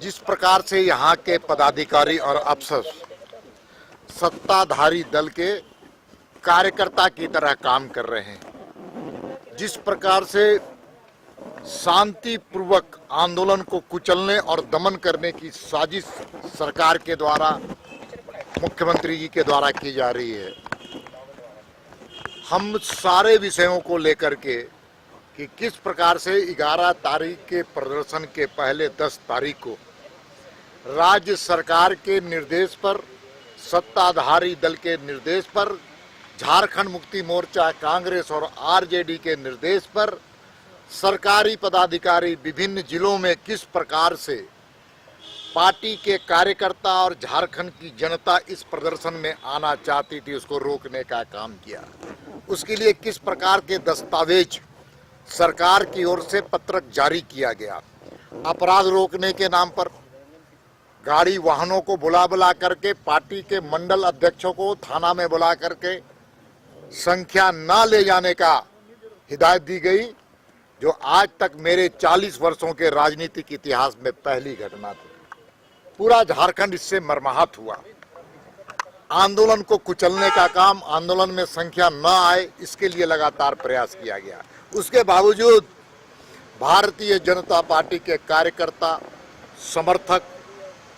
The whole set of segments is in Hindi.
जिस प्रकार से यहाँ के पदाधिकारी और अफसर सत्ताधारी दल के कार्यकर्ता की तरह काम कर रहे हैं, जिस प्रकार से शांतिपूर्वक आंदोलन को कुचलने और दमन करने की साजिश सरकार के द्वारा, मुख्यमंत्री जी के द्वारा की जा रही है, हम सारे विषयों को लेकर के कि किस प्रकार से 11 तारीख के प्रदर्शन के पहले 10 तारीख को राज्य सरकार के निर्देश पर, सत्ताधारी दल के निर्देश पर, झारखंड मुक्ति मोर्चा, कांग्रेस और आरजेडी के निर्देश पर सरकारी पदाधिकारी विभिन्न जिलों में किस प्रकार से पार्टी के कार्यकर्ता और झारखंड की जनता इस प्रदर्शन में आना चाहती थी, उसको रोकने का काम किया। उसके लिए किस प्रकार के दस्तावेज सरकार की ओर से पत्रक जारी किया गया। अपराध रोकने के नाम पर गाड़ी वाहनों को बुला करके, पार्टी के मंडल अध्यक्षों को थाना में बुला करके संख्या न ले जाने का हिदायत दी गई, जो आज तक मेरे 40 वर्षों के राजनीतिक इतिहास में पहली घटना थी। पूरा झारखंड इससे मर्माहत हुआ। आंदोलन को कुचलने का काम, आंदोलन में संख्या न आए, इसके लिए लगातार प्रयास किया गया। उसके बावजूद भारतीय जनता पार्टी के कार्यकर्ता, समर्थक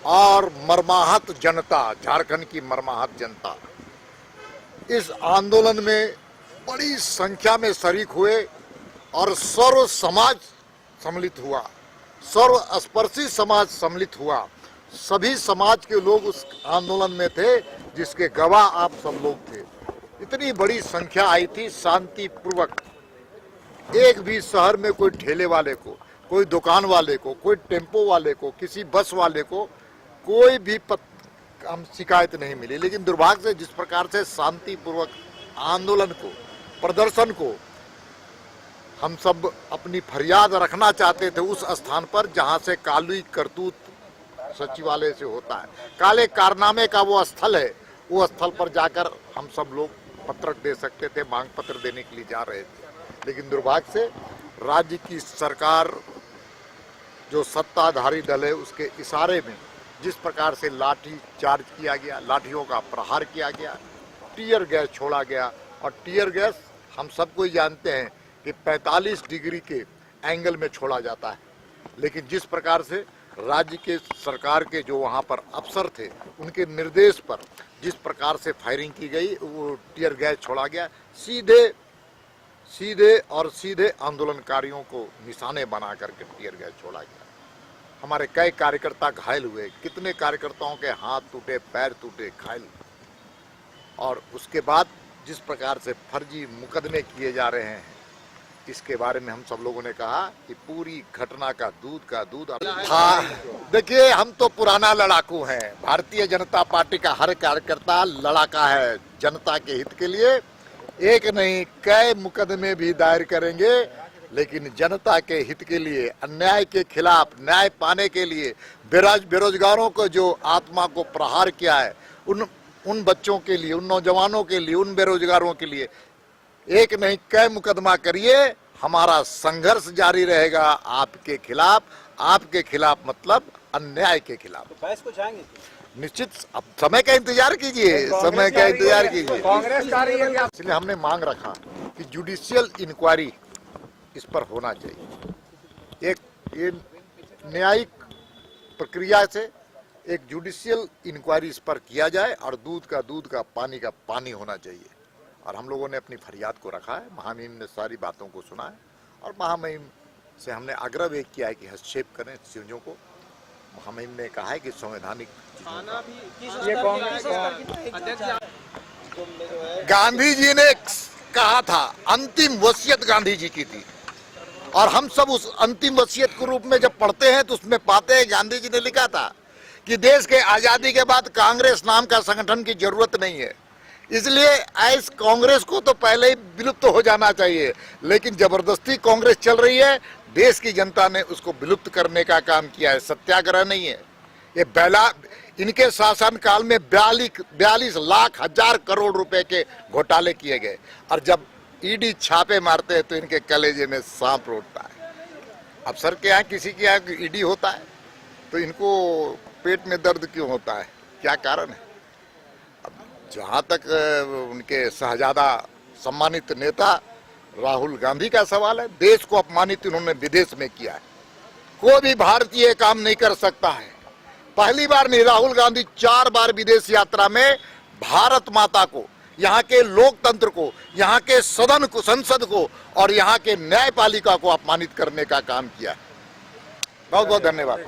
और मर्माहत जनता, झारखंड की मर्माहत जनता इस आंदोलन में बड़ी संख्या में शरीक हुए और सर्व समाज सम्मिलित हुआ, सर्वस्पर्शी समाज सम्मिलित हुआ। सभी समाज के लोग उस आंदोलन में थे, जिसके गवाह आप सब लोग थे। इतनी बड़ी संख्या आई थी शांतिपूर्वक। एक भी शहर में कोई ठेले वाले को, कोई दुकान वाले को, कोई टेम्पो वाले को, किसी बस वाले को कोई भी हम शिकायत नहीं मिली। लेकिन दुर्भाग्य से जिस प्रकार से शांतिपूर्वक आंदोलन को, प्रदर्शन को हम सब अपनी फरियाद रखना चाहते थे उस स्थान पर जहां से काली करतूत सचिवालय से होता है, काले कारनामे का वो स्थल है, वो स्थल पर जाकर हम सब लोग पत्रक दे सकते थे, मांग पत्र देने के लिए जा रहे थे। लेकिन दुर्भाग्य से राज्य की सरकार, जो सत्ताधारी दल है, उसके इशारे में जिस प्रकार से लाठी चार्ज किया गया, लाठियों का प्रहार किया गया, टीयर गैस छोड़ा गया। और टीयर गैस हम सबको ही जानते हैं कि 45 डिग्री के एंगल में छोड़ा जाता है। लेकिन जिस प्रकार से राज्य के सरकार के जो वहाँ पर अफसर थे, उनके निर्देश पर जिस प्रकार से फायरिंग की गई, वो टीयर गैस छोड़ा गया, सीधे आंदोलनकारियों को निशाने बना करके टीयर गैस छोड़ा गया। हमारे कई कार्यकर्ता घायल हुए, कितने कार्यकर्ताओं के हाथ टूटे, पैर टूटे, घायल। और उसके बाद जिस प्रकार से फर्जी मुकदमे किए जा रहे हैं, इसके बारे में हम सब लोगों ने कहा कि पूरी घटना का दूध था। देखिए, हम तो पुराना लड़ाकू हैं। भारतीय जनता पार्टी का हर कार्यकर्ता लड़ाका है। जनता के हित के लिए एक नहीं कई मुकदमे भी दायर करेंगे, लेकिन जनता के हित के लिए, अन्याय के खिलाफ न्याय पाने के लिए, बेरोजगारों को जो आत्मा को प्रहार किया है, उन बच्चों के लिए, उन नौजवानों के लिए, उन बेरोजगारों के लिए एक नहीं कई मुकदमा करिए। हमारा संघर्ष जारी रहेगा आपके खिलाफ मतलब अन्याय के खिलाफ। तो बहस को जाएंगे निश्चित। अब समय का इंतजार कीजिए, समय का इंतजार कीजिए। इसलिए हमने मांग रखा कि जुडिशियल इंक्वायरी इस पर होना चाहिए। ये न्यायिक प्रक्रिया से एक जुडिशियल इंक्वायरी इस पर किया जाए और दूध का पानी होना चाहिए। और हम लोगों ने अपनी फरियाद को रखा है। महामहिम ने सारी बातों को सुना है और महामहिम से हमने आग्रह भी किया है कि हस्तक्षेप करें चीजों को। महामहिम ने कहा है कि संवैधानिक गांधी जी ने कहा था, अंतिम वसीयत गांधी जी की थी, और हम सब उस अंतिम वसीयत के रूप में जब पढ़ते हैं तो उसमें पाते हैं गांधी जी ने लिखा था कि देश के आजादी के बाद कांग्रेस नाम का संगठन की जरूरत नहीं है, इसलिए इस कांग्रेस को तो पहले ही विलुप्त हो जाना चाहिए। लेकिन जबरदस्ती कांग्रेस चल रही है, देश की जनता ने उसको विलुप्त करने का काम किया है, सत्याग्रह नहीं है। ये इनके शासन काल में 42 लाख हजार करोड़ रुपए के घोटाले किए गए, और जब ईडी छापे मारते हैं तो इनके कलेजे में सांप रोटता है। अफसर के यहाँ, किसी के यहाँ ईडी होता है? तो इनको पेट में दर्द क्यों होता है, क्या कारण है? जहां तक उनके शहजादा सम्मानित नेता राहुल गांधी का सवाल है, देश को अपमानित इन्होंने विदेश में किया है। कोई भी भारतीय काम नहीं कर सकता है। पहली बार नहीं, राहुल गांधी 4 बार विदेश यात्रा में भारत माता को, यहाँ के लोकतंत्र को, यहाँ के सदन को, संसद को और यहाँ के न्यायपालिका को अपमानित करने का काम किया है। बहुत बहुत धन्यवाद।